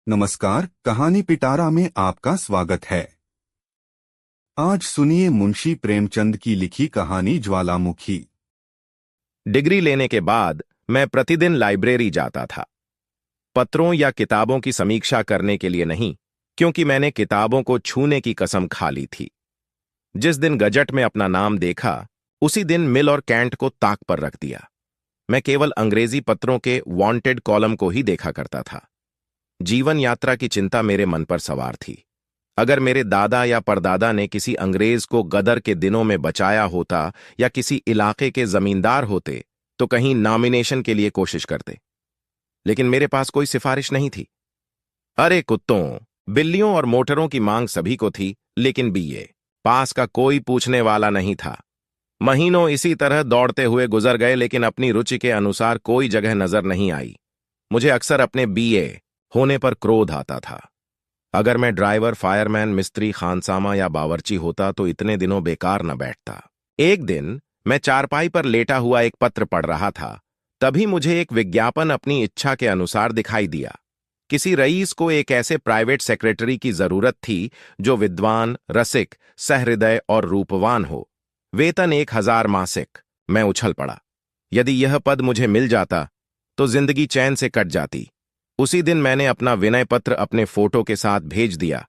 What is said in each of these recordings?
नमस्कार, कहानी पिटारा में आपका स्वागत है। आज सुनिए मुंशी प्रेमचंद की लिखी कहानी ज्वालामुखी। डिग्री लेने के बाद मैं प्रतिदिन लाइब्रेरी जाता था, पत्रों या किताबों की समीक्षा करने के लिए नहीं, क्योंकि मैंने किताबों को छूने की कसम खा ली थी। जिस दिन गजट में अपना नाम देखा, उसी दिन मिल और कैंट को ताक पर रख दिया। मैं केवल अंग्रेजी पत्रों के वांटेड कॉलम को ही देखा करता था। जीवन यात्रा की चिंता मेरे मन पर सवार थी। अगर मेरे दादा या परदादा ने किसी अंग्रेज को गदर के दिनों में बचाया होता या किसी इलाके के जमींदार होते, तो कहीं नॉमिनेशन के लिए कोशिश करते, लेकिन मेरे पास कोई सिफारिश नहीं थी। अरे कुत्तों, बिल्लियों और मोटरों की मांग सभी को थी, लेकिन बीए पास का कोई पूछने वाला नहीं था। महीनों इसी तरह दौड़ते हुए गुजर गए, लेकिन अपनी रुचि के अनुसार कोई जगह नजर नहीं आई। मुझे अक्सर अपने बीए होने पर क्रोध आता था। अगर मैं ड्राइवर, फायरमैन, मिस्त्री, खानसामा या बावर्ची होता तो इतने दिनों बेकार न बैठता। एक दिन मैं चारपाई पर लेटा हुआ एक पत्र पढ़ रहा था, तभी मुझे एक विज्ञापन अपनी इच्छा के अनुसार दिखाई दिया। किसी रईस को एक ऐसे प्राइवेट सेक्रेटरी की जरूरत थी जो विद्वान, रसिक, सहृदय और रूपवान हो। वेतन 1000 मासिक। मैं उछल पड़ा। यदि यह पद मुझे मिल जाता तो जिंदगी चैन से कट जाती। उसी दिन मैंने अपना विनय पत्र अपने फोटो के साथ भेज दिया,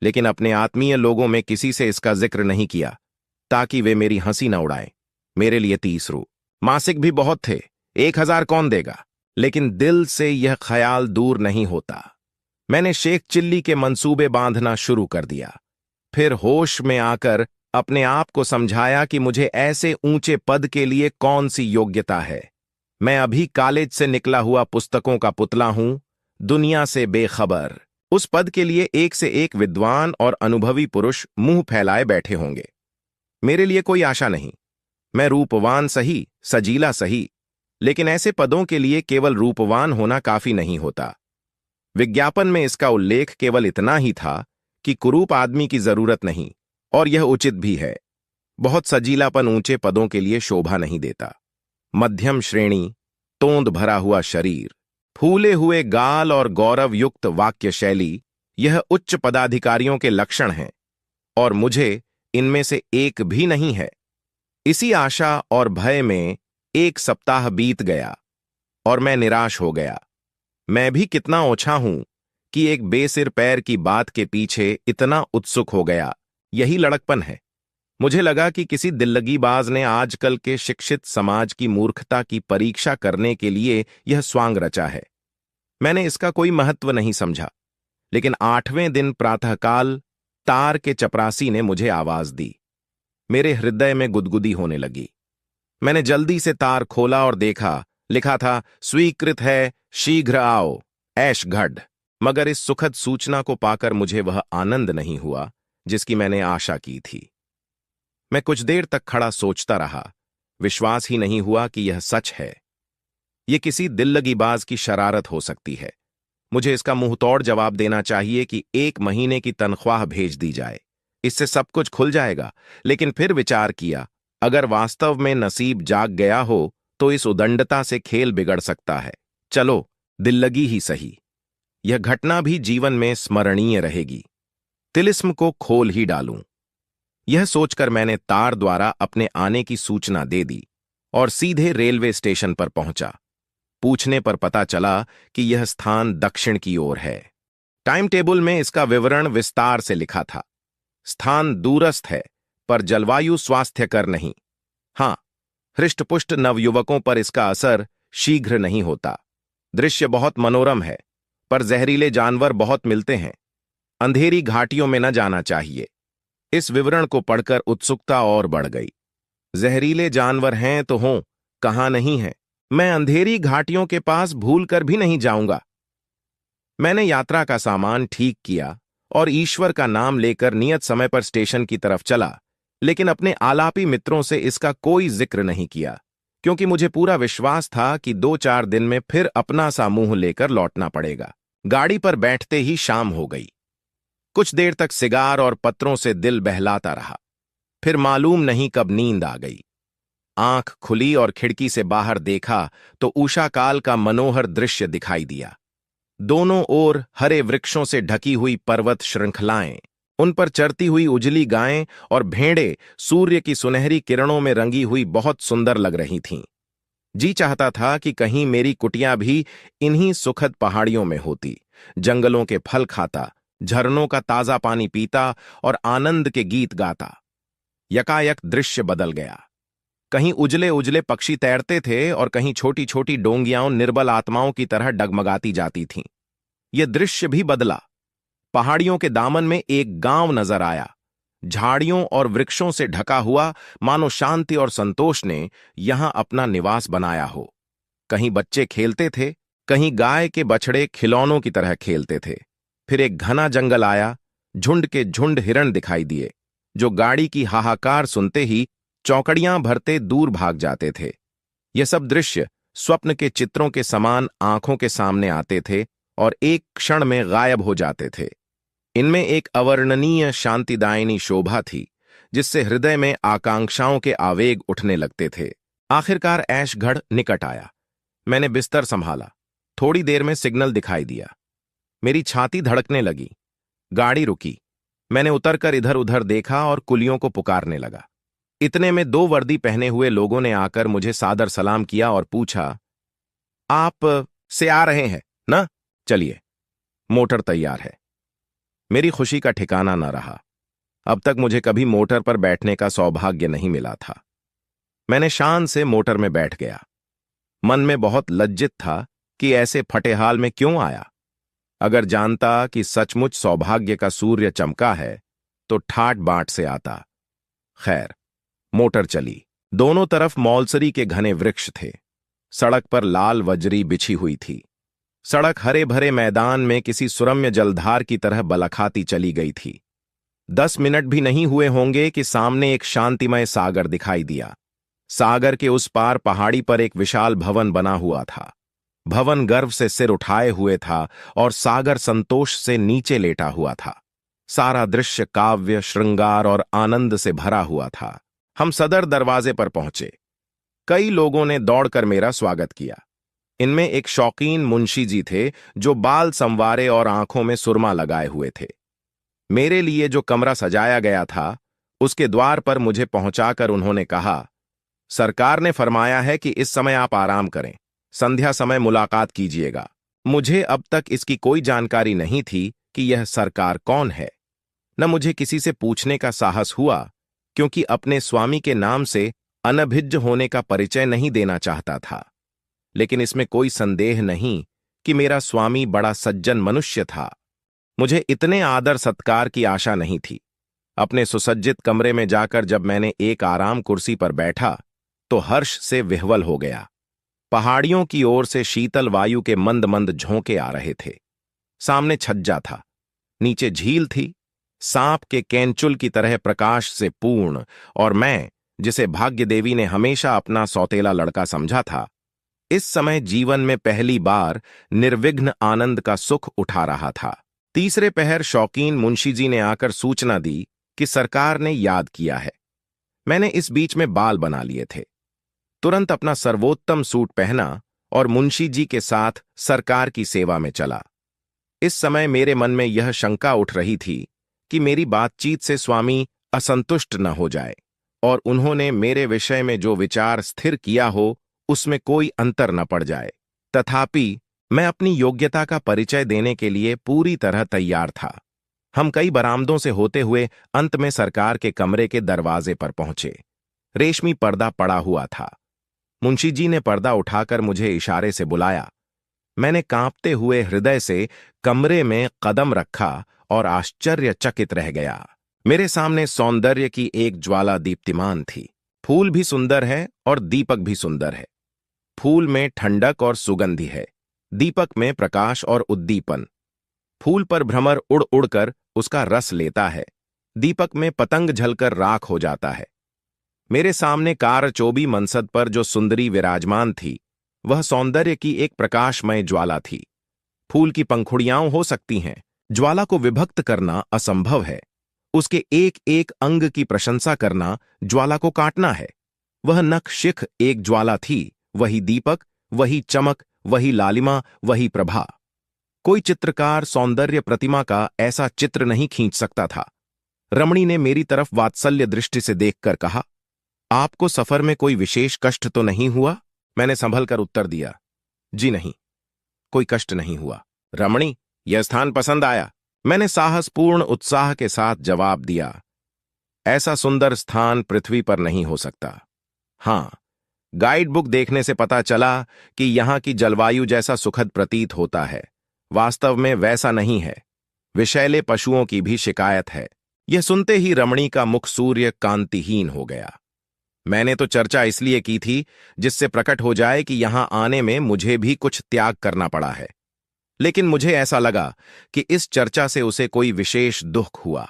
लेकिन अपने आत्मीय लोगों में किसी से इसका जिक्र नहीं किया, ताकि वे मेरी हंसी न उड़ाएं। मेरे लिए 30 रू मासिक भी बहुत थे। 1000 कौन देगा? लेकिन दिल से यह ख्याल दूर नहीं होता। मैंने शेख चिल्ली के मंसूबे बांधना शुरू कर दिया। फिर होश में आकर अपने आप को समझाया कि मुझे ऐसे ऊंचे पद के लिए कौन सी योग्यता है। मैं अभी कॉलेज से निकला हुआ पुस्तकों का पुतला हूं, दुनिया से बेखबर। उस पद के लिए एक से एक विद्वान और अनुभवी पुरुष मुंह फैलाए बैठे होंगे। मेरे लिए कोई आशा नहीं। मैं रूपवान सही, सजीला सही, लेकिन ऐसे पदों के लिए केवल रूपवान होना काफी नहीं होता। विज्ञापन में इसका उल्लेख केवल इतना ही था कि कुरूप आदमी की जरूरत नहीं, और यह उचित भी है। बहुत सजीलापन ऊंचे पदों के लिए शोभा नहीं देता। मध्यम श्रेणी, तोंद भरा हुआ शरीर, फूले हुए गाल और गौरव युक्त वाक्य शैली, यह उच्च पदाधिकारियों के लक्षण हैं, और मुझे इनमें से एक भी नहीं है। इसी आशा और भय में 1 सप्ताह बीत गया और मैं निराश हो गया। मैं भी कितना ओछा हूं कि एक बेसिर पैर की बात के पीछे इतना उत्सुक हो गया। यही लड़कपन है। मुझे लगा कि किसी दिल्लगीबाज ने आजकल के शिक्षित समाज की मूर्खता की परीक्षा करने के लिए यह स्वांग रचा है। मैंने इसका कोई महत्व नहीं समझा, लेकिन 8वें दिन प्रातःकाल तार के चपरासी ने मुझे आवाज दी। मेरे हृदय में गुदगुदी होने लगी। मैंने जल्दी से तार खोला और देखा, लिखा था, स्वीकृत है, शीघ्र आओ, ऐशगढ़। मगर इस सुखद सूचना को पाकर मुझे वह आनंद नहीं हुआ जिसकी मैंने आशा की थी। मैं कुछ देर तक खड़ा सोचता रहा। विश्वास ही नहीं हुआ कि यह सच है। यह किसी दिल्लगीबाज की शरारत हो सकती है। मुझे इसका मुंहतोड़ जवाब देना चाहिए कि 1 महीने की तनख्वाह भेज दी जाए, इससे सब कुछ खुल जाएगा। लेकिन फिर विचार किया, अगर वास्तव में नसीब जाग गया हो तो इस उदंडता से खेल बिगड़ सकता है। चलो, दिल्लगी ही सही। यह घटना भी जीवन में स्मरणीय रहेगी। तिलिस्म को खोल ही डालूं। यह सोचकर मैंने तार द्वारा अपने आने की सूचना दे दी और सीधे रेलवे स्टेशन पर पहुंचा। पूछने पर पता चला कि यह स्थान दक्षिण की ओर है। टाइम टेबल में इसका विवरण विस्तार से लिखा था। स्थान दूरस्थ है, पर जलवायु स्वास्थ्यकर नहीं। हां, हृष्टपुष्ट नवयुवकों पर इसका असर शीघ्र नहीं होता। दृश्य बहुत मनोरम है, पर जहरीले जानवर बहुत मिलते हैं। अंधेरी घाटियों में न जाना चाहिए। इस विवरण को पढ़कर उत्सुकता और बढ़ गई। जहरीले जानवर हैं तो हों, कहां नहीं है। मैं अंधेरी घाटियों के पास भूलकर भी नहीं जाऊंगा। मैंने यात्रा का सामान ठीक किया और ईश्वर का नाम लेकर नियत समय पर स्टेशन की तरफ चला, लेकिन अपने आलापी मित्रों से इसका कोई जिक्र नहीं किया, क्योंकि मुझे पूरा विश्वास था कि 2-4 दिन में फिर अपना सा मुंह लेकर लौटना पड़ेगा। गाड़ी पर बैठते ही शाम हो गई। कुछ देर तक सिगार और पत्रों से दिल बहलाता रहा। फिर मालूम नहीं कब नींद आ गई। आंख खुली और खिड़की से बाहर देखा तो उषा काल का मनोहर दृश्य दिखाई दिया। दोनों ओर हरे वृक्षों से ढकी हुई पर्वत श्रृंखलाएं, उन पर चरती हुई उजली गायें और भेड़ें सूर्य की सुनहरी किरणों में रंगी हुई बहुत सुंदर लग रही थीं। जी चाहता था कि कहीं मेरी कुटिया भी इन्हीं सुखद पहाड़ियों में होती, जंगलों के फल खाता, झरनों का ताजा पानी पीता और आनंद के गीत गाता। यकायक दृश्य बदल गया। कहीं उजले उजले पक्षी तैरते थे और कहीं छोटी छोटी डोंगियां निर्बल आत्माओं की तरह डगमगाती जाती थीं। यह दृश्य भी बदला। पहाड़ियों के दामन में एक गांव नजर आया, झाड़ियों और वृक्षों से ढका हुआ, मानो शांति और संतोष ने यहां अपना निवास बनाया हो। कहीं बच्चे खेलते थे, कहीं गाय के बछड़े खिलौनों की तरह खेलते थे। फिर एक घना जंगल आया, झुंड के झुंड हिरण दिखाई दिए, जो गाड़ी की हाहाकार सुनते ही चौकड़ियां भरते दूर भाग जाते थे। यह सब दृश्य स्वप्न के चित्रों के समान आंखों के सामने आते थे और एक क्षण में गायब हो जाते थे। इनमें एक अवर्णनीय शांतिदायिनी शोभा थी, जिससे हृदय में आकांक्षाओं के आवेग उठने लगते थे। आखिरकार ऐशगढ़ निकट आया। मैंने बिस्तर संभाला। थोड़ी देर में सिग्नल दिखाई दिया। मेरी छाती धड़कने लगी। गाड़ी रुकी। मैंने उतरकर इधर उधर देखा और कुलियों को पुकारने लगा। इतने में 2 वर्दी पहने हुए लोगों ने आकर मुझे सादर सलाम किया और पूछा, आप से आ रहे हैं ना? चलिए, मोटर तैयार है। मेरी खुशी का ठिकाना न रहा। अब तक मुझे कभी मोटर पर बैठने का सौभाग्य नहीं मिला था। मैंने शान से मोटर में बैठ गया। मन में बहुत लज्जित था कि ऐसे फटे हाल में क्यों आया। अगर जानता कि सचमुच सौभाग्य का सूर्य चमका है तो ठाट बाट से आता। खैर, मोटर चली। दोनों तरफ मौलसरी के घने वृक्ष थे। सड़क पर लाल वजरी बिछी हुई थी। सड़क हरे भरे मैदान में किसी सुरम्य जलधार की तरह बलखाती चली गई थी। 10 मिनट भी नहीं हुए होंगे कि सामने एक शांतिमय सागर दिखाई दिया। सागर के उस पार पहाड़ी पर एक विशाल भवन बना हुआ था। भवन गर्व से सिर उठाए हुए था और सागर संतोष से नीचे लेटा हुआ था। सारा दृश्य काव्य, श्रृंगार और आनंद से भरा हुआ था। हम सदर दरवाजे पर पहुंचे। कई लोगों ने दौड़कर मेरा स्वागत किया। इनमें एक शौकीन मुंशी जी थे, जो बाल संवारे और आंखों में सुरमा लगाए हुए थे। मेरे लिए जो कमरा सजाया गया था, उसके द्वार पर मुझे पहुंचाकर उन्होंने कहा, सरकार ने फरमाया है कि इस समय आप आराम करें, संध्या समय मुलाकात कीजिएगा। मुझे अब तक इसकी कोई जानकारी नहीं थी कि यह सरकार कौन है। न मुझे किसी से पूछने का साहस हुआ, क्योंकि अपने स्वामी के नाम से अनभिज्ञ होने का परिचय नहीं देना चाहता था। लेकिन इसमें कोई संदेह नहीं कि मेरा स्वामी बड़ा सज्जन मनुष्य था। मुझे इतने आदर सत्कार की आशा नहीं थी। अपने सुसज्जित कमरे में जाकर जब मैंने एक आराम कुर्सी पर बैठा तो हर्ष से विह्वल हो गया। पहाड़ियों की ओर से शीतल वायु के मंद मंद झोंके आ रहे थे। सामने छज्जा था, नीचे झील थी, सांप के कैंचुल की तरह प्रकाश से पूर्ण, और मैं, जिसे भाग्य देवी ने हमेशा अपना सौतेला लड़का समझा था, इस समय जीवन में पहली बार निर्विघ्न आनंद का सुख उठा रहा था। तीसरे पहर शौकीन मुंशी जी ने आकर सूचना दी कि सरकार ने याद किया है। मैंने इस बीच में बाल बना लिए थे। तुरंत अपना सर्वोत्तम सूट पहना और मुंशी जी के साथ सरकार की सेवा में चला। इस समय मेरे मन में यह शंका उठ रही थी कि मेरी बातचीत से स्वामी असंतुष्ट न हो जाए और उन्होंने मेरे विषय में जो विचार स्थिर किया हो उसमें कोई अंतर न पड़ जाए। तथापि मैं अपनी योग्यता का परिचय देने के लिए पूरी तरह तैयार था। हम कई बरामदों से होते हुए अंत में सरकार के कमरे के दरवाजे पर पहुंचे। रेशमी पर्दा पड़ा हुआ था। मुंशी जी ने पर्दा उठाकर मुझे इशारे से बुलाया। मैंने कांपते हुए हृदय से कमरे में कदम रखा और आश्चर्यचकित रह गया। मेरे सामने सौंदर्य की एक ज्वाला दीप्तिमान थी। फूल भी सुंदर है और दीपक भी सुंदर है। फूल में ठंडक और सुगंधि है, दीपक में प्रकाश और उद्दीपन। फूल पर भ्रमर उड़ उड़कर उसका रस लेता है, दीपक में पतंग झलकर राख हो जाता है। मेरे सामने कारचोबी मनसद पर जो सुंदरी विराजमान थी, वह सौंदर्य की एक प्रकाशमय ज्वाला थी। फूल की पंखुड़ियां हो सकती हैं, ज्वाला को विभक्त करना असंभव है। उसके एक एक अंग की प्रशंसा करना ज्वाला को काटना है। वह नख शिख एक ज्वाला थी, वही दीपक, वही चमक, वही लालिमा, वही प्रभा। कोई चित्रकार सौंदर्य प्रतिमा का ऐसा चित्र नहीं खींच सकता था। रमणी ने मेरी तरफ वात्सल्य दृष्टि से देखकर कहा, आपको सफर में कोई विशेष कष्ट तो नहीं हुआ? मैंने संभल कर उत्तर दिया, जी नहीं, कोई कष्ट नहीं हुआ। रमणी, यह स्थान पसंद आया? मैंने साहसपूर्ण उत्साह के साथ जवाब दिया, ऐसा सुंदर स्थान पृथ्वी पर नहीं हो सकता। हां, गाइड बुक देखने से पता चला कि यहां की जलवायु जैसा सुखद प्रतीत होता है, वास्तव में वैसा नहीं है। विषैले पशुओं की भी शिकायत है। यह सुनते ही रमणी का मुख सूर्य कांतिहीन हो गया। मैंने तो चर्चा इसलिए की थी जिससे प्रकट हो जाए कि यहां आने में मुझे भी कुछ त्याग करना पड़ा है, लेकिन मुझे ऐसा लगा कि इस चर्चा से उसे कोई विशेष दुख हुआ।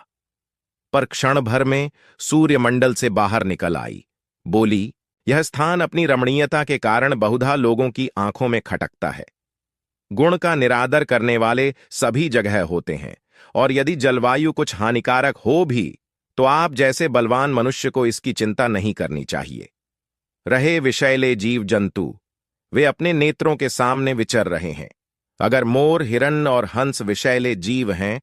पर क्षण भर में सूर्यमंडल से बाहर निकल आई, बोली, यह स्थान अपनी रमणीयता के कारण बहुधा लोगों की आंखों में खटकता है। गुण का निरादर करने वाले सभी जगह होते हैं, और यदि जलवायु कुछ हानिकारक हो भी तो आप जैसे बलवान मनुष्य को इसकी चिंता नहीं करनी चाहिए। रहे विषैले जीव जंतु, वे अपने नेत्रों के सामने विचर रहे हैं। अगर मोर, हिरण और हंस विषैले जीव हैं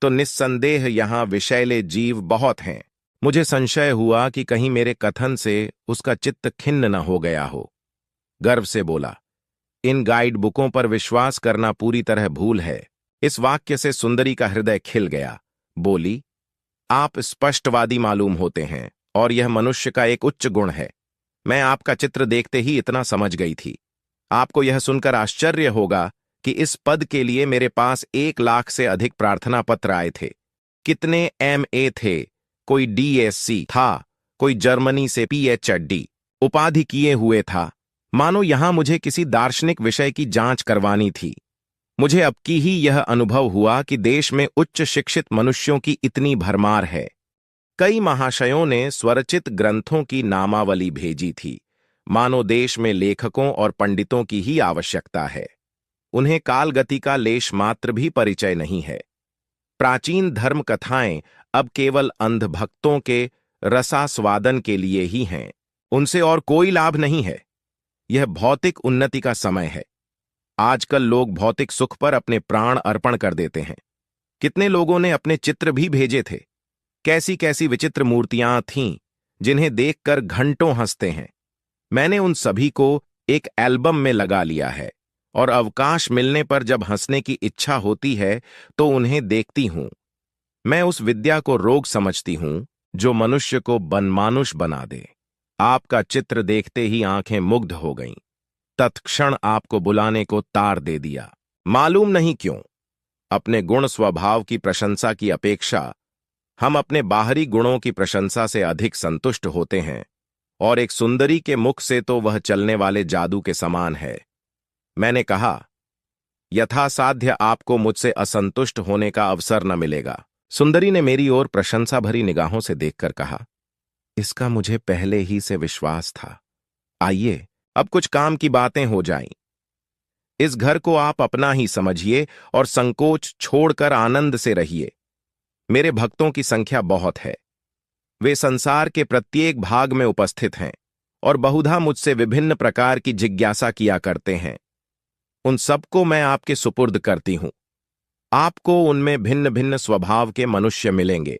तो निस्संदेह यहां विषैले जीव बहुत हैं। मुझे संशय हुआ कि कहीं मेरे कथन से उसका चित्त खिन्न न हो गया हो। गर्व से बोला, इन गाइड बुकों पर विश्वास करना पूरी तरह भूल है। इस वाक्य से सुंदरी का हृदय खिल गया। बोली, आप स्पष्टवादी मालूम होते हैं और यह मनुष्य का एक उच्च गुण है। मैं आपका चित्र देखते ही इतना समझ गई थी। आपको यह सुनकर आश्चर्य होगा कि इस पद के लिए मेरे पास 1 लाख से अधिक प्रार्थना पत्र आए थे। कितने MA थे, कोई DSc था, कोई जर्मनी से PhD उपाधि किए हुए था, मानो यहां मुझे किसी दार्शनिक विषय की जांच करवानी थी। मुझे अब की ही यह अनुभव हुआ कि देश में उच्च शिक्षित मनुष्यों की इतनी भरमार है। कई महाशयों ने स्वरचित ग्रंथों की नामावली भेजी थी, मानो देश में लेखकों और पंडितों की ही आवश्यकता है। उन्हें कालगति का लेश मात्र भी परिचय नहीं है। प्राचीन धर्म कथाएं अब केवल अंधभक्तों के रसास्वादन के लिए ही हैं, उनसे और कोई लाभ नहीं है। यह भौतिक उन्नति का समय है। आजकल लोग भौतिक सुख पर अपने प्राण अर्पण कर देते हैं। कितने लोगों ने अपने चित्र भी भेजे थे। कैसी कैसी विचित्र मूर्तियां थीं जिन्हें देखकर घंटों हंसते हैं। मैंने उन सभी को एक एल्बम में लगा लिया है और अवकाश मिलने पर जब हंसने की इच्छा होती है तो उन्हें देखती हूं। मैं उस विद्या को रोग समझती हूं जो मनुष्य को बनमानुष बना दे। आपका चित्र देखते ही आंखें मुग्ध हो गईं। तत्क्षण आपको बुलाने को तार दे दिया। मालूम नहीं क्यों, अपने गुण स्वभाव की प्रशंसा की अपेक्षा हम अपने बाहरी गुणों की प्रशंसा से अधिक संतुष्ट होते हैं, और एक सुंदरी के मुख से तो वह चलने वाले जादू के समान है। मैंने कहा, यथासाध्य आपको मुझसे असंतुष्ट होने का अवसर न मिलेगा। सुंदरी ने मेरी ओर प्रशंसा भरी निगाहों से देखकर कहा, इसका मुझे पहले ही से विश्वास था। आइए अब कुछ काम की बातें हो जाएं। इस घर को आप अपना ही समझिए और संकोच छोड़कर आनंद से रहिए। मेरे भक्तों की संख्या बहुत है। वे संसार के प्रत्येक भाग में उपस्थित हैं और बहुधा मुझसे विभिन्न प्रकार की जिज्ञासा किया करते हैं। उन सबको मैं आपके सुपुर्द करती हूं। आपको उनमें भिन्न भिन्न स्वभाव के मनुष्य मिलेंगे।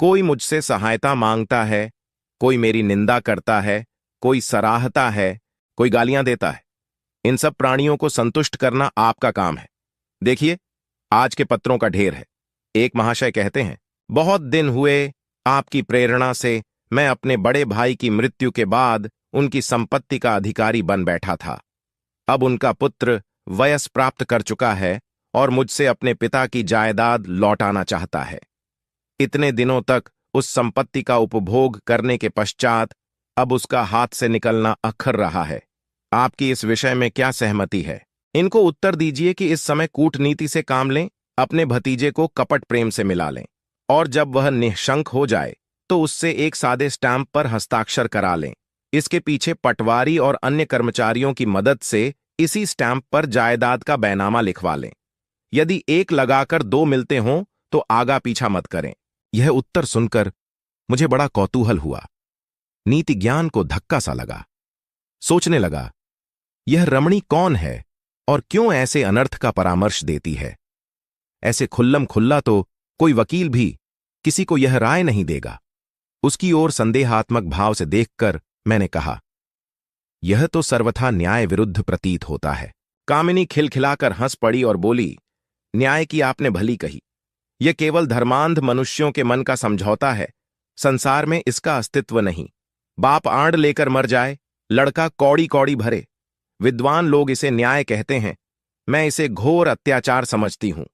कोई मुझसे सहायता मांगता है, कोई मेरी निंदा करता है, कोई सराहता है, कोई गालियां देता है। इन सब प्राणियों को संतुष्ट करना आपका काम है। देखिए, आज के पत्रों का ढेर है। एक महाशय कहते हैं, बहुत दिन हुए आपकी प्रेरणा से मैं अपने बड़े भाई की मृत्यु के बाद उनकी संपत्ति का अधिकारी बन बैठा था। अब उनका पुत्र वयस प्राप्त कर चुका है और मुझसे अपने पिता की जायदाद लौटाना चाहता है। इतने दिनों तक उस संपत्ति का उपभोग करने के पश्चात अब उसका हाथ से निकलना अखर रहा है। आपकी इस विषय में क्या सहमति है? इनको उत्तर दीजिए कि इस समय कूटनीति से काम लें, अपने भतीजे को कपट प्रेम से मिला लें, और जब वह निःशंक हो जाए तो उससे एक सादे स्टैंप पर हस्ताक्षर करा लें। इसके पीछे पटवारी और अन्य कर्मचारियों की मदद से इसी स्टैंप पर जायदाद का बैनामा लिखवा लें। यदि एक लगाकर 2 मिलते हों तो आगा पीछा मत करें। यह उत्तर सुनकर मुझे बड़ा कौतूहल हुआ। नीति ज्ञान को धक्का सा लगा। सोचने लगा, यह रमणी कौन है और क्यों ऐसे अनर्थ का परामर्श देती है? ऐसे खुल्लम खुल्ला तो कोई वकील भी किसी को यह राय नहीं देगा। उसकी ओर संदेहात्मक भाव से देखकर मैंने कहा, यह तो सर्वथा न्याय विरुद्ध प्रतीत होता है। कामिनी खिलखिलाकर हंस पड़ी और बोली, न्याय की आपने भली कही। यह केवल धर्मांध मनुष्यों के मन का समझौता है। संसार में इसका अस्तित्व नहीं। बाप आंड लेकर मर जाए, लड़का कौड़ी कौड़ी भरे। विद्वान लोग इसे न्याय कहते हैं। मैं इसे घोर अत्याचार समझती हूं।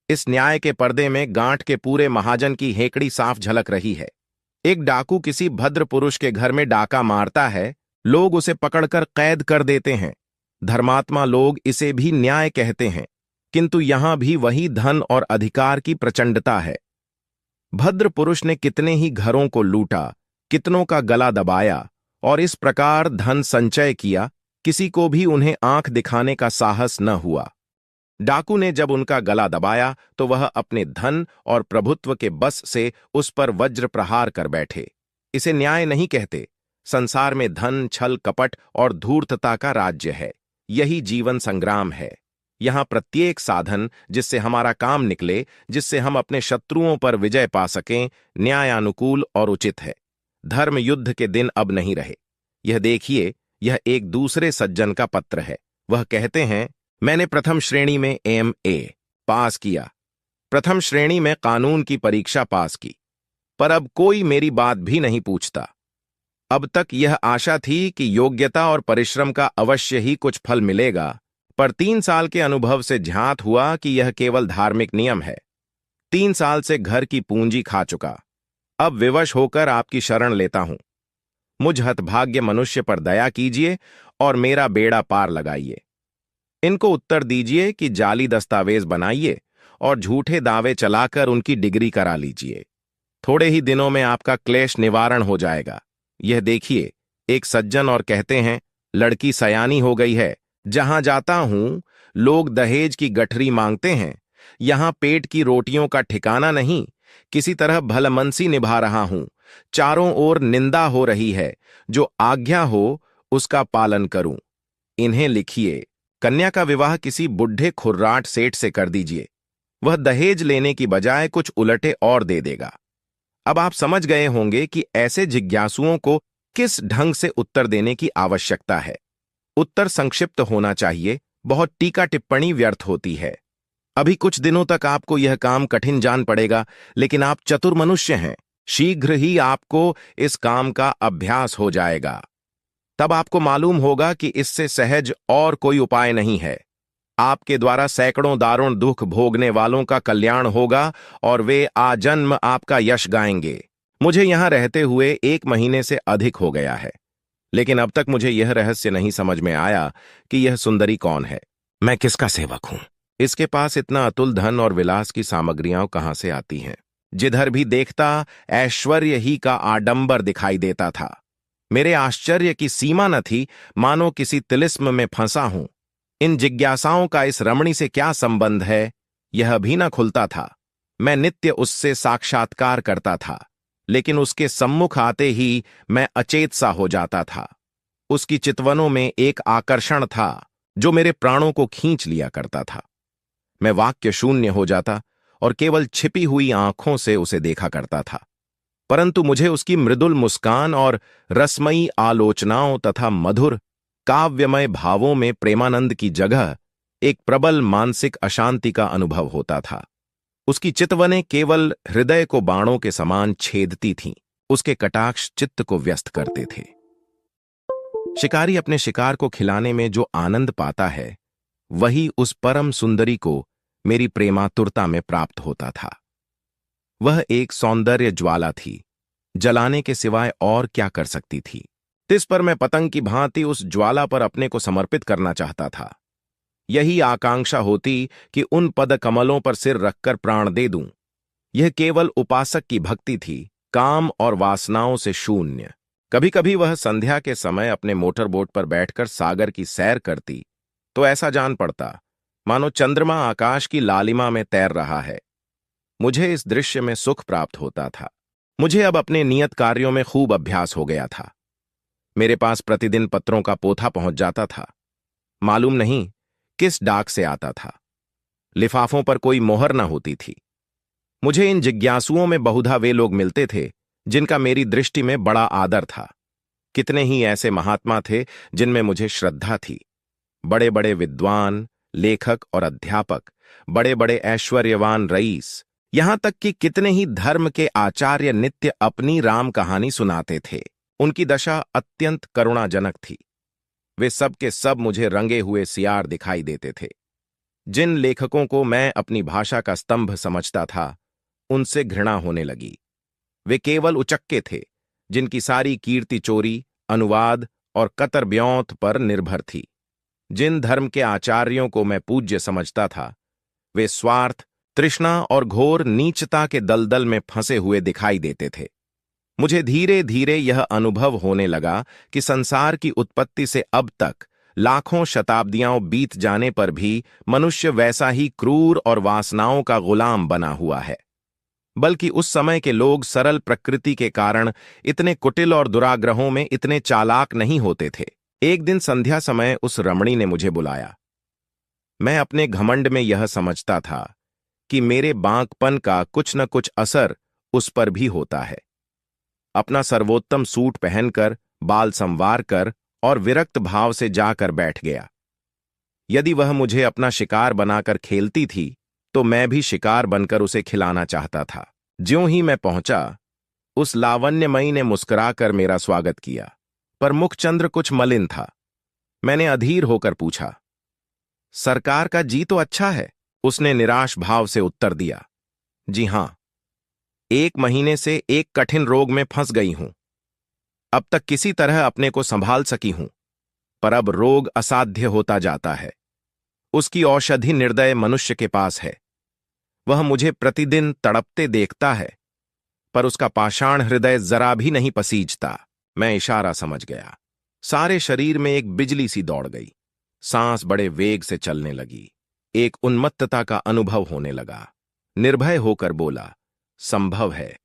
इस न्याय के पर्दे में गांठ के पूरे महाजन की हेकड़ी साफ झलक रही है। एक डाकू किसी भद्र पुरुष के घर में डाका मारता है, लोग उसे पकड़कर कैद कर देते हैं। धर्मात्मा लोग इसे भी न्याय कहते हैं, किंतु यहां भी वही धन और अधिकार की प्रचंडता है। भद्र पुरुष ने कितने ही घरों को लूटा, कितनों का गला दबाया और इस प्रकार धन संचय किया, किसी को भी उन्हें आंख दिखाने का साहस न हुआ। डाकू ने जब उनका गला दबाया तो वह अपने धन और प्रभुत्व के बस से उस पर वज्र प्रहार कर बैठे। इसे न्याय नहीं कहते। संसार में धन, छल, कपट और धूर्तता का राज्य है। यही जीवन संग्राम है। यहां प्रत्येक साधन जिससे हमारा काम निकले, जिससे हम अपने शत्रुओं पर विजय पा सकें, न्यायानुकूल और उचित है। धर्म युद्ध के दिन अब नहीं रहे। यह देखिए, यह एक दूसरे सज्जन का पत्र है। वह कहते हैं, मैंने प्रथम श्रेणी में MA पास किया, प्रथम श्रेणी में कानून की परीक्षा पास की, पर अब कोई मेरी बात भी नहीं पूछता। अब तक यह आशा थी कि योग्यता और परिश्रम का अवश्य ही कुछ फल मिलेगा, पर 3 साल के अनुभव से ज्ञात हुआ कि यह केवल धार्मिक नियम है। 3 साल से घर की पूंजी खा चुका। अब विवश होकर आपकी शरण लेता हूं। मुझ हतभाग्य मनुष्य पर दया कीजिए और मेरा बेड़ा पार लगाइए। इनको उत्तर दीजिए कि जाली दस्तावेज बनाइए और झूठे दावे चलाकर उनकी डिग्री करा लीजिए। थोड़े ही दिनों में आपका क्लेश निवारण हो जाएगा। यह देखिए, एक सज्जन और कहते हैं, लड़की सयानी हो गई है। जहां जाता हूं लोग दहेज की गठरी मांगते हैं। यहां पेट की रोटियों का ठिकाना नहीं। किसी तरह भलमनसी निभा रहा हूं। चारों ओर निंदा हो रही है। जो आज्ञा हो उसका पालन करूं। इन्हें लिखिए, कन्या का विवाह किसी बुढ़े खुर्राट सेठ से कर दीजिए। वह दहेज लेने की बजाय कुछ उलटे और दे देगा। अब आप समझ गए होंगे कि ऐसे जिज्ञासुओं को किस ढंग से उत्तर देने की आवश्यकता है। उत्तर संक्षिप्त होना चाहिए। बहुत टीका टिप्पणी व्यर्थ होती है। अभी कुछ दिनों तक आपको यह काम कठिन जान पड़ेगा, लेकिन आप चतुर मनुष्य हैं। शीघ्र ही आपको इस काम का अभ्यास हो जाएगा। तब आपको मालूम होगा कि इससे सहज और कोई उपाय नहीं है। आपके द्वारा सैकड़ों दारुण दुख भोगने वालों का कल्याण होगा और वे आजन्म आपका यश गाएंगे। मुझे यहां रहते हुए 1 महीने से अधिक हो गया है, लेकिन अब तक मुझे यह रहस्य नहीं समझ में आया कि यह सुंदरी कौन है। मैं किसका सेवक हूं? इसके पास इतना अतुल धन और विलास की सामग्रियां कहां से आती हैं? जिधर भी देखता ऐश्वर्य ही का आडंबर दिखाई देता था। मेरे आश्चर्य की सीमा न थी, मानो किसी तिलिस्म में फंसा हूं। इन जिज्ञासाओं का इस रमणी से क्या संबंध है, यह भी न खुलता था। मैं नित्य उससे साक्षात्कार करता था, लेकिन उसके सम्मुख आते ही मैं अचेत सा हो जाता था। उसकी चितवनों में एक आकर्षण था जो मेरे प्राणों को खींच लिया करता था। मैं वाक्य शून्य हो जाता और केवल छिपी हुई आंखों से उसे देखा करता था। परंतु मुझे उसकी मृदुल मुस्कान और रसमयी आलोचनाओं तथा मधुर काव्यमय भावों में प्रेमानंद की जगह एक प्रबल मानसिक अशांति का अनुभव होता था। उसकी चितवनें केवल हृदय को बाणों के समान छेदती थीं। उसके कटाक्ष चित्त को व्यस्त करते थे। शिकारी अपने शिकार को खिलाने में जो आनंद पाता है, वही उस परम सुंदरी को मेरी प्रेमातुरता में प्राप्त होता था। वह एक सौंदर्य ज्वाला थी, जलाने के सिवाय और क्या कर सकती थी। तिस पर मैं पतंग की भांति उस ज्वाला पर अपने को समर्पित करना चाहता था। यही आकांक्षा होती कि उन पद कमलों पर सिर रखकर प्राण दे दूं। यह केवल उपासक की भक्ति थी, काम और वासनाओं से शून्य। कभी कभी वह संध्या के समय अपने मोटर बोट पर बैठकर सागर की सैर करती तो ऐसा जान पड़ता मानो चंद्रमा आकाश की लालिमा में तैर रहा है। मुझे इस दृश्य में सुख प्राप्त होता था। मुझे अब अपने नियत कार्यों में खूब अभ्यास हो गया था। मेरे पास प्रतिदिन पत्रों का पोथा पहुंच जाता था। मालूम नहीं किस डाक से आता था। लिफाफों पर कोई मोहर न होती थी। मुझे इन जिज्ञासुओं में बहुधा वे लोग मिलते थे जिनका मेरी दृष्टि में बड़ा आदर था। कितने ही ऐसे महात्मा थे जिनमें मुझे श्रद्धा थी। बड़े बड़े विद्वान, लेखक और अध्यापक, बड़े बड़े ऐश्वर्यवान रईस, यहां तक कि कितने ही धर्म के आचार्य नित्य अपनी राम कहानी सुनाते थे। उनकी दशा अत्यंत करुणाजनक थी। वे सब के सब मुझे रंगे हुए सियार दिखाई देते थे। जिन लेखकों को मैं अपनी भाषा का स्तंभ समझता था, उनसे घृणा होने लगी। वे केवल उचक्के थे जिनकी सारी कीर्ति चोरी, अनुवाद और कतर ब्योंत पर निर्भर थी। जिन धर्म के आचार्यों को मैं पूज्य समझता था, वे स्वार्थ, तृष्णा और घोर नीचता के दलदल में फंसे हुए दिखाई देते थे। मुझे धीरे धीरे यह अनुभव होने लगा कि संसार की उत्पत्ति से अब तक लाखों शताब्दियां बीत जाने पर भी मनुष्य वैसा ही क्रूर और वासनाओं का गुलाम बना हुआ है। बल्कि उस समय के लोग सरल प्रकृति के कारण इतने कुटिल और दुराग्रहों में इतने चालाक नहीं होते थे। एक दिन संध्या समय उस रमणी ने मुझे बुलाया। मैं अपने घमंड में यह समझता था कि मेरे बांकपन का कुछ न कुछ असर उस पर भी होता है। अपना सर्वोत्तम सूट पहनकर, बाल संवार कर और विरक्त भाव से जाकर बैठ गया। यदि वह मुझे अपना शिकार बनाकर खेलती थी, तो मैं भी शिकार बनकर उसे खिलाना चाहता था। ज्यों ही मैं पहुंचा, उस लावण्यमयी ने मुस्कुराकर मेरा स्वागत किया, पर मुखचंद्र कुछ मलिन था। मैंने अधीर होकर पूछा, सरकार का जी तो अच्छा है? उसने निराश भाव से उत्तर दिया, जी हां, 1 महीने से एक कठिन रोग में फंस गई हूं। अब तक किसी तरह अपने को संभाल सकी हूं, पर अब रोग असाध्य होता जाता है। उसकी औषधि निर्दय मनुष्य के पास है। वह मुझे प्रतिदिन तड़पते देखता है, पर उसका पाषाण हृदय जरा भी नहीं पसीजता। मैं इशारा समझ गया। सारे शरीर में एक बिजली सी दौड़ गई। सांस बड़े वेग से चलने लगी। एक उन्मत्तता का अनुभव होने लगा। निर्भय होकर बोला, संभव है।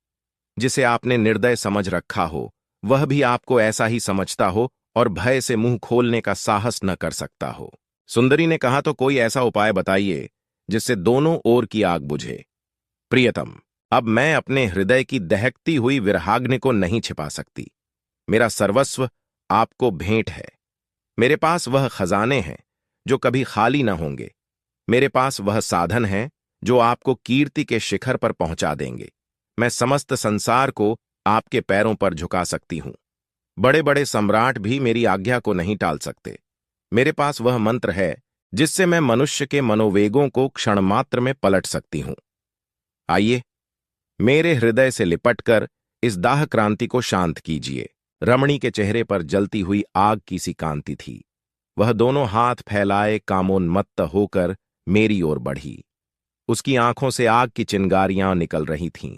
जिसे आपने निर्दय समझ रखा हो, वह भी आपको ऐसा ही समझता हो और भय से मुंह खोलने का साहस न कर सकता हो। सुंदरी ने कहा, तो कोई ऐसा उपाय बताइए जिससे दोनों ओर की आग बुझे। प्रियतम, अब मैं अपने हृदय की दहकती हुई विरहाग्नि को नहीं छिपा सकती। मेरा सर्वस्व आपको भेंट है। मेरे पास वह खजाने हैं जो कभी खाली न होंगे। मेरे पास वह साधन है जो आपको कीर्ति के शिखर पर पहुंचा देंगे। मैं समस्त संसार को आपके पैरों पर झुका सकती हूं। बड़े बड़े सम्राट भी मेरी आज्ञा को नहीं टाल सकते। मेरे पास वह मंत्र है जिससे मैं मनुष्य के मनोवेगों को क्षण मात्र में पलट सकती हूं। आइए, मेरे हृदय से लिपटकर इस दाह क्रांति को शांत कीजिए। रमणी के चेहरे पर जलती हुई आग की सी कांति थी। वह दोनों हाथ फैलाए कामोन्मत्त होकर मेरी ओर बढ़ी। उसकी आंखों से आग की चिंगारियां निकल रही थीं,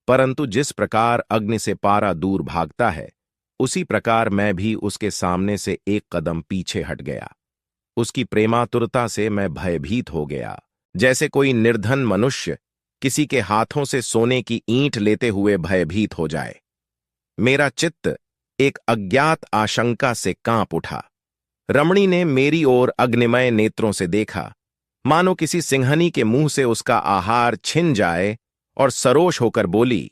परंतु जिस प्रकार अग्नि से पारा दूर भागता है, उसी प्रकार मैं भी उसके सामने से एक कदम पीछे हट गया। उसकी प्रेमातुरता से मैं भयभीत हो गया, जैसे कोई निर्धन मनुष्य किसी के हाथों से सोने की ईंट लेते हुए भयभीत हो जाए। मेरा चित्त एक अज्ञात आशंका से कांप उठा। रमणी ने मेरी ओर अग्निमय नेत्रों से देखा, मानो किसी सिंहनी के मुंह से उसका आहार छिन जाए, और सरोष होकर बोली,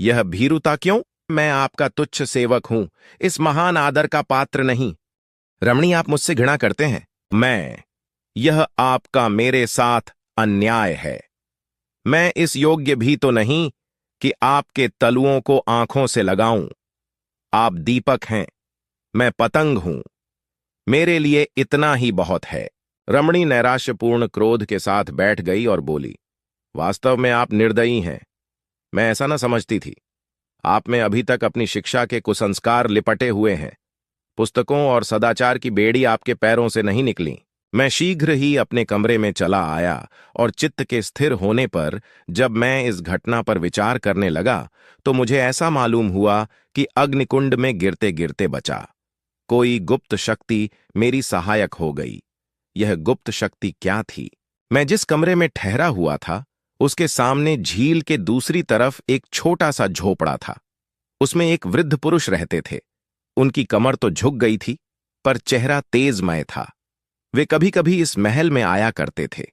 यह भीरुता क्यों? मैं आपका तुच्छ सेवक हूं, इस महान आदर का पात्र नहीं। रमणी, आप मुझसे घृणा करते हैं। यह आपका मेरे साथ अन्याय है। मैं इस योग्य भी तो नहीं कि आपके तलुओं को आंखों से लगाऊं। आप दीपक हैं, मैं पतंग हूं। मेरे लिए इतना ही बहुत है। रमणी नैराश्यपूर्ण क्रोध के साथ बैठ गई और बोली, वास्तव में आप निर्दयी हैं। मैं ऐसा न समझती थी। आप में अभी तक अपनी शिक्षा के कुसंस्कार लिपटे हुए हैं। पुस्तकों और सदाचार की बेड़ी आपके पैरों से नहीं निकली। मैं शीघ्र ही अपने कमरे में चला आया और चित्त के स्थिर होने पर जब मैं इस घटना पर विचार करने लगा तो मुझे ऐसा मालूम हुआ कि अग्निकुंड में गिरते गिरते बचा। कोई गुप्त शक्ति मेरी सहायक हो गई। यह गुप्त शक्ति क्या थी? मैं जिस कमरे में ठहरा हुआ था, उसके सामने झील के दूसरी तरफ एक छोटा सा झोपड़ा था। उसमें एक वृद्ध पुरुष रहते थे। उनकी कमर तो झुक गई थी, पर चेहरा तेजमय था। वे कभी कभी इस महल में आया करते थे।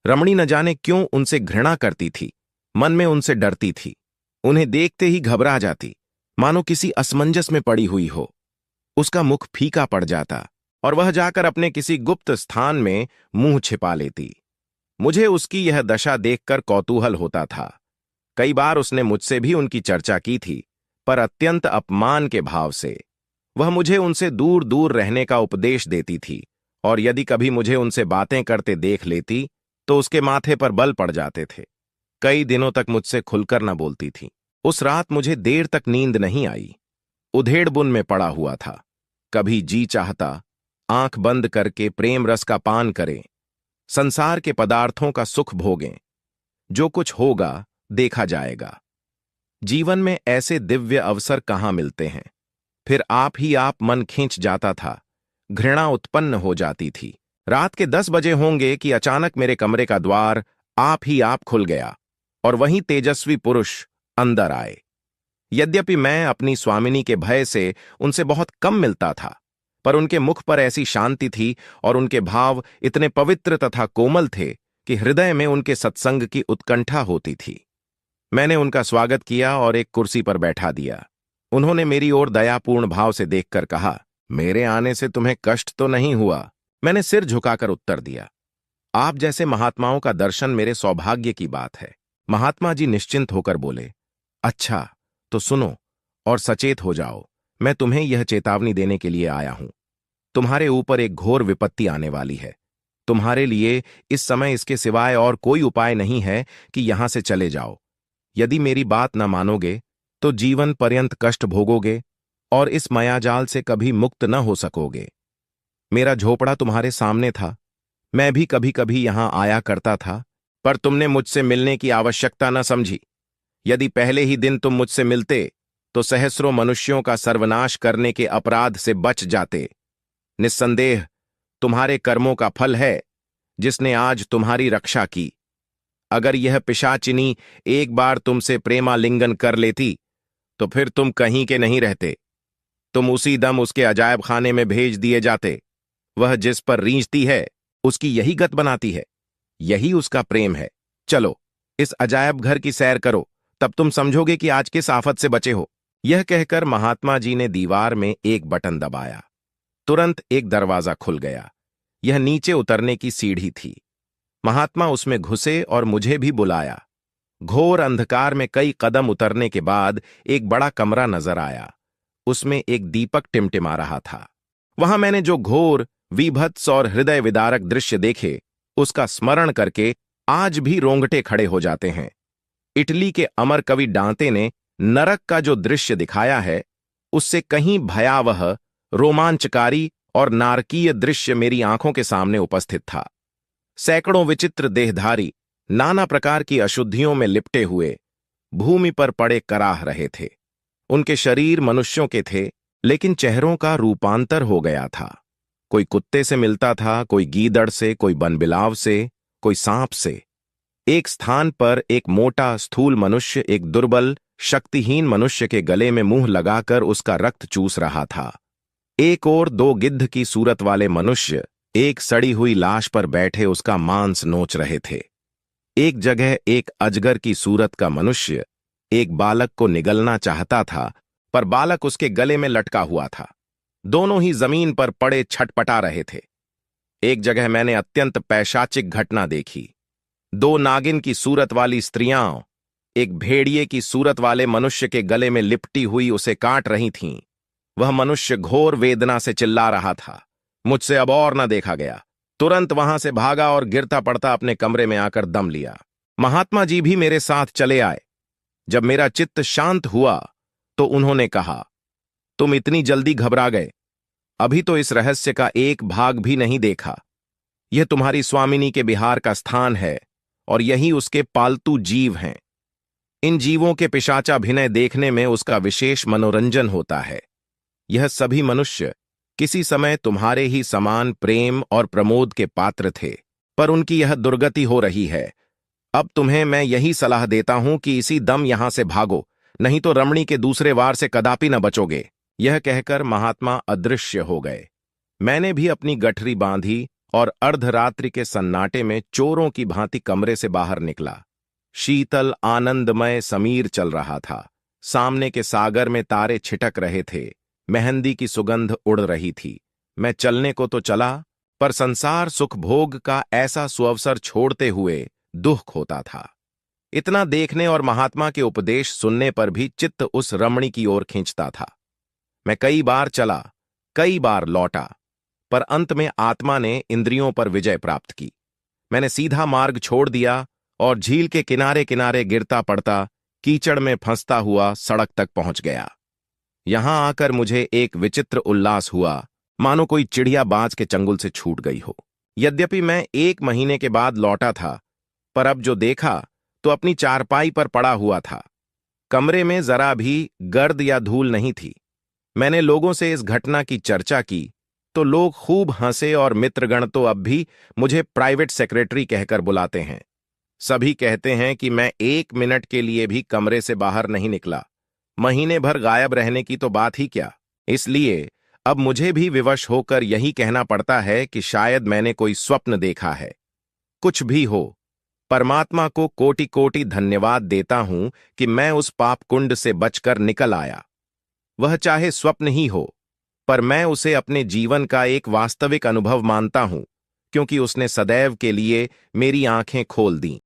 रमणी न जाने क्यों उनसे घृणा करती थी, मन में उनसे डरती थी। उन्हें देखते ही घबरा जाती, मानो किसी असमंजस में पड़ी हुई हो। उसका मुख फीका पड़ जाता और वह जाकर अपने किसी गुप्त स्थान में मुंह छिपा लेती। मुझे उसकी यह दशा देखकर कौतूहल होता था। कई बार उसने मुझसे भी उनकी चर्चा की थी, पर अत्यंत अपमान के भाव से। वह मुझे उनसे दूर दूर रहने का उपदेश देती थी, और यदि कभी मुझे उनसे बातें करते देख लेती तो उसके माथे पर बल पड़ जाते थे। कई दिनों तक मुझसे खुलकर न बोलती थी। उस रात मुझे देर तक नींद नहीं आई। उधेड़बुन में पड़ा हुआ था। कभी जी चाहता आंख बंद करके प्रेम रस का पान करें, संसार के पदार्थों का सुख भोगें। जो कुछ होगा देखा जाएगा। जीवन में ऐसे दिव्य अवसर कहाँ मिलते हैं। फिर आप ही आप मन खींच जाता था, घृणा उत्पन्न हो जाती थी। रात के 10 बजे होंगे कि अचानक मेरे कमरे का द्वार आप ही आप खुल गया और वहीं तेजस्वी पुरुष अंदर आए। यद्यपि मैं अपनी स्वामिनी के भय से उनसे बहुत कम मिलता था, पर उनके मुख पर ऐसी शांति थी और उनके भाव इतने पवित्र तथा कोमल थे कि हृदय में उनके सत्संग की उत्कंठा होती थी। मैंने उनका स्वागत किया और एक कुर्सी पर बैठा दिया। उन्होंने मेरी ओर दयापूर्ण भाव से देखकर कहा, मेरे आने से तुम्हें कष्ट तो नहीं हुआ? मैंने सिर झुकाकर उत्तर दिया, आप जैसे महात्माओं का दर्शन मेरे सौभाग्य की बात है। महात्मा जी निश्चिंत होकर बोले, अच्छा तो सुनो और सचेत हो जाओ। मैं तुम्हें यह चेतावनी देने के लिए आया हूं। तुम्हारे ऊपर एक घोर विपत्ति आने वाली है। तुम्हारे लिए इस समय इसके सिवाय और कोई उपाय नहीं है कि यहां से चले जाओ। यदि मेरी बात न मानोगे तो जीवन पर्यंत कष्ट भोगोगे और इस मायाजाल से कभी मुक्त न हो सकोगे। मेरा झोपड़ा तुम्हारे सामने था। मैं भी कभी कभी यहां आया करता था, पर तुमने मुझसे मिलने की आवश्यकता न समझी। यदि पहले ही दिन तुम मुझसे मिलते तो सहस्रों मनुष्यों का सर्वनाश करने के अपराध से बच जाते। निस्संदेह तुम्हारे कर्मों का फल है जिसने आज तुम्हारी रक्षा की। अगर यह पिशाचिनी एक बार तुमसे प्रेमालिंगन कर लेती तो फिर तुम कहीं के नहीं रहते। तुम उसी दम उसके अजायब खाने में भेज दिए जाते। वह जिस पर रींचती है उसकी यही गत बनाती है। यही उसका प्रेम है। चलो इस अजायब घर की सैर करो, तब तुम समझोगे कि आज किस आफत से बचे हो। यह कहकर महात्मा जी ने दीवार में एक बटन दबाया। तुरंत एक दरवाजा खुल गया। यह नीचे उतरने की सीढ़ी थी। महात्मा उसमें घुसे और मुझे भी बुलाया। घोर अंधकार में कई कदम उतरने के बाद एक बड़ा कमरा नजर आया। उसमें एक दीपक टिमटिमा रहा था। वहां मैंने जो घोर, वीभत्स और हृदय विदारक दृश्य देखे, उसका स्मरण करके आज भी रोंगटे खड़े हो जाते हैं। इटली के अमर कवि डांते ने नरक का जो दृश्य दिखाया है, उससे कहीं भयावह, रोमांचकारी और नारकीय दृश्य मेरी आंखों के सामने उपस्थित था। सैकड़ों विचित्र देहधारी नाना प्रकार की अशुद्धियों में लिपटे हुए भूमि पर पड़े कराह रहे थे। उनके शरीर मनुष्यों के थे, लेकिन चेहरों का रूपांतर हो गया था। कोई कुत्ते से मिलता था, कोई गीदड़ से, कोई बनबिलाव से, कोई सांप से। एक स्थान पर एक मोटा स्थूल मनुष्य एक दुर्बल, शक्तिहीन मनुष्य के गले में मुंह लगाकर उसका रक्त चूस रहा था। एक और 2 गिद्ध की सूरत वाले मनुष्य एक सड़ी हुई लाश पर बैठे उसका मांस नोच रहे थे। एक जगह एक अजगर की सूरत का मनुष्य एक बालक को निगलना चाहता था, पर बालक उसके गले में लटका हुआ था। दोनों ही जमीन पर पड़े छटपटा रहे थे। एक जगह मैंने अत्यंत पैशाचिक घटना देखी। 2 नागिन की सूरत वाली स्त्रियां एक भेड़िए की सूरत वाले मनुष्य के गले में लिपटी हुई उसे काट रही थीं। वह मनुष्य घोर वेदना से चिल्ला रहा था। मुझसे अब और न देखा गया। तुरंत वहां से भागा और गिरता पड़ता अपने कमरे में आकर दम लिया। महात्मा जी भी मेरे साथ चले आए। जब मेरा चित्त शांत हुआ तो उन्होंने कहा, तुम इतनी जल्दी घबरा गए? अभी तो इस रहस्य का एक भाग भी नहीं देखा। यह तुम्हारी स्वामिनी के बिहार का स्थान है और यही उसके पालतू जीव हैं। इन जीवों के पिशाचाभिनय देखने में उसका विशेष मनोरंजन होता है। यह सभी मनुष्य किसी समय तुम्हारे ही समान प्रेम और प्रमोद के पात्र थे, पर उनकी यह दुर्गति हो रही है। अब तुम्हें मैं यही सलाह देता हूं कि इसी दम यहां से भागो, नहीं तो रमणी के दूसरे वार से कदापि न बचोगे। यह कहकर महात्मा अदृश्य हो गए। मैंने भी अपनी गठरी बांधी और अर्धरात्रि के सन्नाटे में चोरों की भांति कमरे से बाहर निकला। शीतल आनंदमय समीर चल रहा था। सामने के सागर में तारे छिटक रहे थे। मेहंदी की सुगंध उड़ रही थी। मैं चलने को तो चला, पर संसार सुख भोग का ऐसा सुअवसर छोड़ते हुए दुख होता था। इतना देखने और महात्मा के उपदेश सुनने पर भी चित्त उस रमणी की ओर खींचता था। मैं कई बार चला, कई बार लौटा, पर अंत में आत्मा ने इंद्रियों पर विजय प्राप्त की। मैंने सीधा मार्ग छोड़ दिया और झील के किनारे किनारे गिरता पड़ता, कीचड़ में फंसता हुआ सड़क तक पहुंच गया। यहां आकर मुझे एक विचित्र उल्लास हुआ, मानो कोई चिड़िया बाज के चंगुल से छूट गई हो। यद्यपि मैं 1 महीने के बाद लौटा था, पर अब जो देखा तो अपनी चारपाई पर पड़ा हुआ था। कमरे में जरा भी गर्द या धूल नहीं थी। मैंने लोगों से इस घटना की चर्चा की तो लोग खूब हंसे और मित्रगण तो अब भी मुझे प्राइवेट सेक्रेटरी कहकर बुलाते हैं। सभी कहते हैं कि मैं 1 मिनट के लिए भी कमरे से बाहर नहीं निकला। महीने भर गायब रहने की तो बात ही क्या। इसलिए अब मुझे भी विवश होकर यही कहना पड़ता है कि शायद मैंने कोई स्वप्न देखा है। कुछ भी हो, परमात्मा को कोटि कोटि धन्यवाद देता हूं कि मैं उस पाप कुंड से बचकर निकल आया। वह चाहे स्वप्न ही हो, पर मैं उसे अपने जीवन का एक वास्तविक अनुभव मानता हूं, क्योंकि उसने सदैव के लिए मेरी आंखें खोल दीं।